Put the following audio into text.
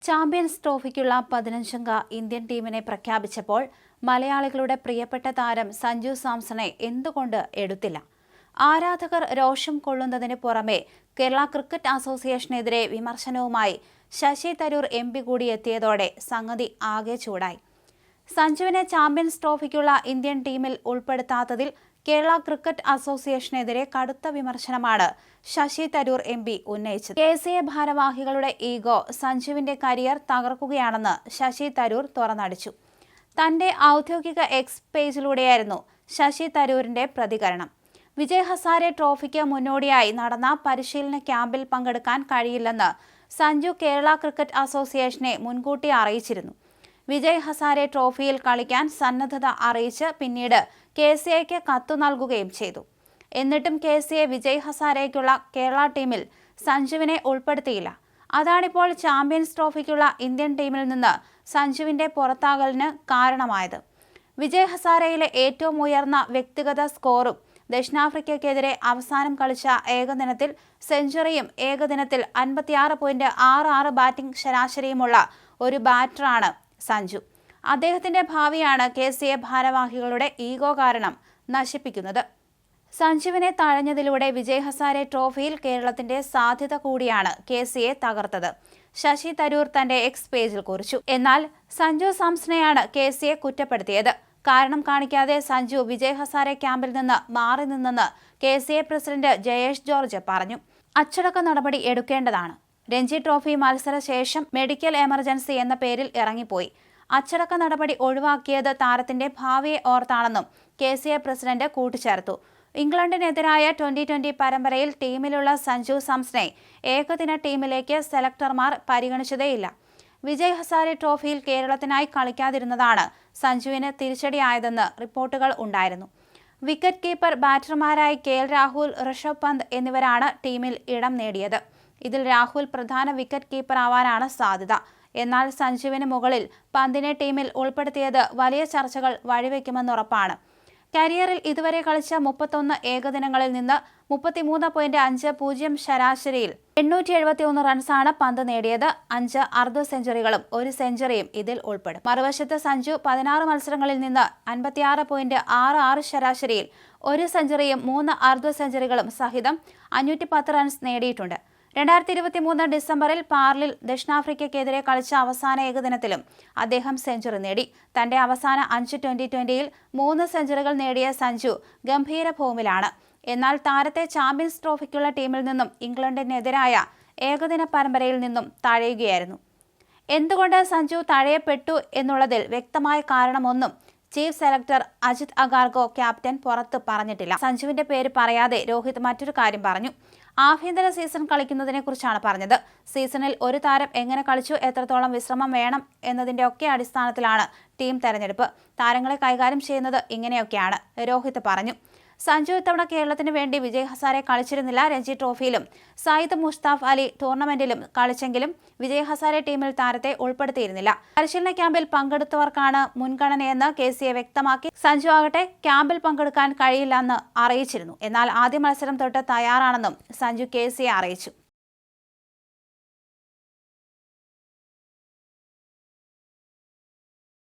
Champions ട്രോഫിക്കുള്ള 15-അംഗ Indian ടീമിനെ പ്രഖ്യാപിച്ചപ്പോൾ മലയാളികളുടെ പ്രിയപ്പെട്ട താരം സഞ്ജു സാംസണെ എന്തുകൊണ്ട് എടുത്തില്ല? ആരാധകർ രോഷം കൊള്ളുന്നതിന് പുറമെ കേരള ക്രിക്കറ്റ് അസോസിയേഷനെതിരെ വിമർശനവുമായി ശശി തരൂർ MP കൂടി എത്തിയതോടെ സംഗതി ആകെ ചൂടായി. സഞ്ജുവിനെ ചാമ്പ്യൻസ് ട്രോഫിക്കുള്ള ഇന്ത്യൻ ടീമിൽ ഉൾപ്പെടുത്താത്തതിൽ കേരള ക്രിക്കറ്റ് അസോസിയേഷനെതിരെ കടുത്ത വിമർശനമാണ് ശശി തരൂർ MP ഉന്നയിച്ചത്. KCA ഭാരവാഹികളുടെ ഈഗോ സഞ്ജുവിന്റെ കരിയർ തകർക്കുകയാണെന്ന് ശശി തരൂർ തുറന്നടിച്ചു. തന്റെ ഔദ്യോഗിക എക്സ് പേജിലൂടെയായിരുന്നു ശശി തരൂരിന്റെ പ്രതികരണം. വിജയ് ഹസാരെ ട്രോഫിക്ക് മുന്നോടിയായി നടന്ന പരിശീലന ക്യാമ്പിൽ പങ്കെടുക്കാൻ കഴിയില്ലെന്ന് സഞ്ജു കേരള ക്രിക്കറ്റ് അസോസിയേഷനെ മുൻകൂട്ടി അറിയിച്ചിരുന്നു. വിജയ് ഹസാരെ ട്രോഫിയിൽ കളിക്കാൻ സന്നദ്ധത അറിയിച്ച് പിന്നീട് KCAയ്ക്ക് കത്തു നൽകുകയും ചെയ്തു. എന്നിട്ടും KCA വിജയ് ഹസാരയ്ക്കുള്ള കേരള ടീമിൽ സഞ്ജുവിനെ ഉൾപ്പെടുത്തിയില്ല. അതാണിപ്പോൾ ചാമ്പ്യൻസ് ട്രോഫിക്കുള്ള ഇന്ത്യൻ ടീമിൽ നിന്ന് സഞ്ജുവിന്റെ പുറത്താകലിന് കാരണമായത്. വിജയ് ഹസാരയിലെ ഏറ്റവും ഉയർന്ന വ്യക്തിഗത സ്കോറും ദക്ഷിണാഫ്രിക്കയ്ക്കെതിരെ അവസാനം കളിച്ച ഏകദിനത്തിൽ സെഞ്ചുറിയും ഏകദിനത്തിൽ 56.66 ബാറ്റിംഗ് ശരാശരിയുമുള്ള ഒരു ബാറ്ററാണ് സഞ്ജു. അദ്ദേഹത്തിന്റെ ഭാവിയാണ് KCA ഭാരവാഹികളുടെ ഈഗോ കാരണം നശിപ്പിക്കുന്നത്. സഞ്ജുവിനെ തഴഞ്ഞതിലൂടെ വിജയ് ഹസാരെ ട്രോഫിയിൽ കേരളത്തിന്റെ സാധ്യത കൂടിയാണ് KCA തകർത്തത്. ശശി തരൂർ തന്റെ എക്സ് പേജിൽ കുറിച്ചു. എന്നാൽ സഞ്ജു സാംസണെയാണ് KCA കുറ്റപ്പെടുത്തിയത്. കാരണം കാണിക്കാതെ സഞ്ജു വിജയ് ഹസാരെ ക്യാമ്പിൽ നിന്ന് മാറി നിന്നെന്ന് KCA പ്രസിഡന്റ് ജയേഷ് ജോർജ് പറഞ്ഞു. അച്ചടക്ക നടപടി എടുക്കേണ്ടതാണ്. രഞ്ജി ട്രോഫി മത്സര ശേഷം മെഡിക്കൽ എമർജൻസി എന്ന പേരിൽ ഇറങ്ങിപ്പോയി. അച്ചടക്ക നടപടി ഒഴിവാക്കിയത് താരത്തിന്റെ ഭാവിയെ ഓർത്താണെന്നും KCA പ്രസിഡന്റ് കൂട്ടിച്ചേർത്തു. ഇംഗ്ലണ്ടിനെതിരായ 2020 പരമ്പരയിൽ ടീമിലുള്ള സഞ്ജു സാംസണെ ഏകദിന ടീമിലേക്ക് സെലക്ടർമാർ പരിഗണിച്ചതേയില്ല. വിജയ് ഹസാരെ ട്രോഫിയിൽ കേരളത്തിനായി കളിക്കാതിരുന്നതാണ് സഞ്ജുവിന് തിരിച്ചടിയായതെന്ന് റിപ്പോർട്ടുകൾ ഉണ്ടായിരുന്നു. വിക്കറ്റ് കീപ്പർ ബാറ്റർമാരായി KL രാഹുൽ, ഋഷഭ് പന്ത് എന്നിവരാണ് ടീമിൽ ഇടം നേടിയത്. ഇതിൽ രാഹുൽ പ്രധാന വിക്കറ്റ് കീപ്പർ ആവാനാണ് സാധ്യത. എന്നാൽ സഞ്ജുവിന് മുകളിൽ പന്തിനെ ടീമിൽ ഉൾപ്പെടുത്തിയത് വലിയ ചർച്ചകൾ വഴിവെക്കുമെന്നുറപ്പാണ്. കരിയറിൽ ഇതുവരെ കളിച്ച 31 ഏകദിനങ്ങളിൽ നിന്ന് 33.50 ശരാശരിയിൽ 871 റൺസാണ് പന്ത് നേടിയത്. 5 അർദ്ധ സെഞ്ചുറികളും 1 സെഞ്ചുറിയും ഇതിൽ ഉൾപ്പെടും. മറുവശത്ത് സഞ്ജു 16 മത്സരങ്ങളിൽ നിന്ന് 56.66 ശരാശരിയിൽ 1 സെഞ്ചുറിയും 3 അർദ്ധ സെഞ്ചുറികളും സഹിതം 510 റൺസ് നേടിയിട്ടുണ്ട്. 2023 ഡിസംബറിൽ പാർലിൽ ദക്ഷിണാഫ്രിക്കയ്ക്കെതിരെ കളിച്ച അവസാന ഏകദിനത്തിലും അദ്ദേഹം സെഞ്ചുറി നേടി. തന്റെ അവസാന 5 2020-യിൽ 3 സെഞ്ചുറികൾ നേടിയ സഞ്ജു ഗംഭീര ഫോമിലാണ്. എന്നാൽ താരത്തെ ചാമ്പ്യൻസ് ട്രോഫിക്കുള്ള ടീമിൽ നിന്നും ഇംഗ്ലണ്ടിനെതിരായ ഏകദിന പരമ്പരയിൽ നിന്നും തഴയുകയായിരുന്നു. എന്തുകൊണ്ട് സഞ്ജു തഴയപ്പെട്ടു എന്നുള്ളതിൽ വ്യക്തമായ കാരണമൊന്നും ചീഫ് സെലക്ടർ അജിത് അഗാർകോ ക്യാപ്റ്റൻ പുറത്ത് പറഞ്ഞിട്ടില്ല. സഞ്ജുവിന്റെ പേര് പറയാതെ രോഹിത് മറ്റൊരു കാര്യം പറഞ്ഞു. ആഭ്യന്തര സീസൺ കളിക്കുന്നതിനെ കുറിച്ചാണ് പറഞ്ഞത്. സീസണിൽ ഒരു താരം എങ്ങനെ കളിച്ചു, എത്രത്തോളം വിശ്രമം വേണം എന്നതിന്റെ ഒക്കെ അടിസ്ഥാനത്തിലാണ് ടീം തെരഞ്ഞെടുപ്പ്. താരങ്ങളെ കൈകാര്യം ചെയ്യുന്നത് ഇങ്ങനെയൊക്കെയാണ്, രോഹിത് പറഞ്ഞു. സഞ്ജു ഇത്തവണ കേരളത്തിന് വേണ്ടി വിജയ് ഹസാരെ കളിച്ചിരുന്നില്ല. രഞ്ജി ട്രോഫിയിലും സയ്യിദ് മുഷ്താഫ് അലി ടൂർണമെന്റിലും കളിച്ചെങ്കിലും വിജയ് ഹസാരെ ടീമിൽ താരത്തെ ഉൾപ്പെടുത്തിയിരുന്നില്ല. പരിശീലന ക്യാമ്പിൽ പങ്കെടുത്തവർക്കാണ് മുൻഗണനയെന്ന് KCA വ്യക്തമാക്കി. സഞ്ജു ആകട്ടെ ക്യാമ്പിൽ പങ്കെടുക്കാൻ കഴിയില്ലെന്ന് അറിയിച്ചിരുന്നു. എന്നാൽ ആദ്യ മത്സരം തൊട്ട് തയ്യാറാണെന്നും സഞ്ജു KCA അറിയിച്ചു.